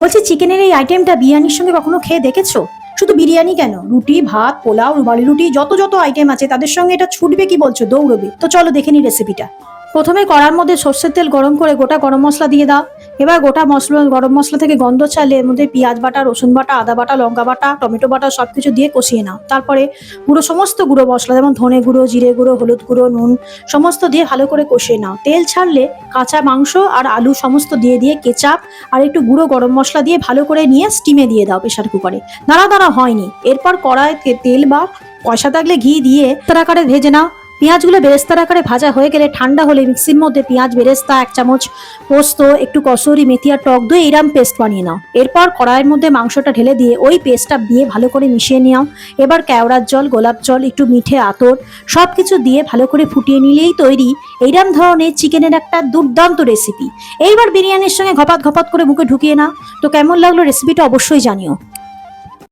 বলছি, চিকেনের এই আইটেমটা বিরিয়ানির সঙ্গে কখনো খেয়ে দেখেছো? শুধু বিরিয়ানি কেন, রুটি, ভাত, পোলাও, রুমালি রুটি, যত যত আইটেম আছে তাদের সঙ্গে এটা ছুটবে কি বলছো, দৌড়বে? তো চলো দেখে নি রেসিপিটা। প্রথমে কড়ার মধ্যে সর্ষের তেল গরম করে গোটা গরম মশলা দিয়ে দাও। এবার গোটা মশলা, গরম মশলা থেকে গন্ধ ছাড়লে এর মধ্যে পেঁয়াজ বাটা, রসুন বাটা, আদা বাটা, লঙ্কা বাটা, টমেটো বাটা সবকিছু দিয়ে কষিয়ে নাও। তারপরে সমস্ত গুঁড়ো মশলা যেমন ধনে গুঁড়ো, জিরে গুঁড়ো, হলুদ গুঁড়ো, নুন সমস্ত দিয়ে ভালো করে কষিয়ে নাও। তেল ছাড়লে কাঁচা মাংস আর আলু সমস্ত দিয়ে দিয়ে কেচাপ আর একটু গুঁড়ো গরম মশলা দিয়ে ভালো করে নিয়ে স্টিমে দিয়ে দাও প্রেশার কুকারে। নাড়া দাঁড়া হয়নি, এরপর কড়াইতে তেল বা পয়সা থাকলে ঘি দিয়ে আকারে ভেজে নাও। পেঁয়াজগুলো বেরেস্তার আকারে ভাজা হয়ে গেলে ঠান্ডা হলে মিক্সির মধ্যে পেঁয়াজ বেরেস্তা, 1 চামচ পোস্ত, একটু কসুরি মেথি আর টক দই এরম পেস্ট বানিয়ে নাও। এরপর কড়াইয়ের মধ্যে মাংসটা ঢেলে দিয়ে ওই পেস্টটা দিয়ে ভালো করে মিশিয়ে নাও। এবার কেওড়ার জল, গোলাপ জল, একটু মিঠে আতর সবকিছু দিয়ে ভালো করে ফুটিয়ে নিলেই তৈরি এইরকম ধরনের চিকেনের একটা দুর্দান্ত রেসিপি। এইবার বিরিয়ানির সঙ্গে ঘপাত ঘপাত করে মুখে ঢুকিয়ে নাও। তো কেমন লাগলো রেসিপিটা অবশ্যই জানিও।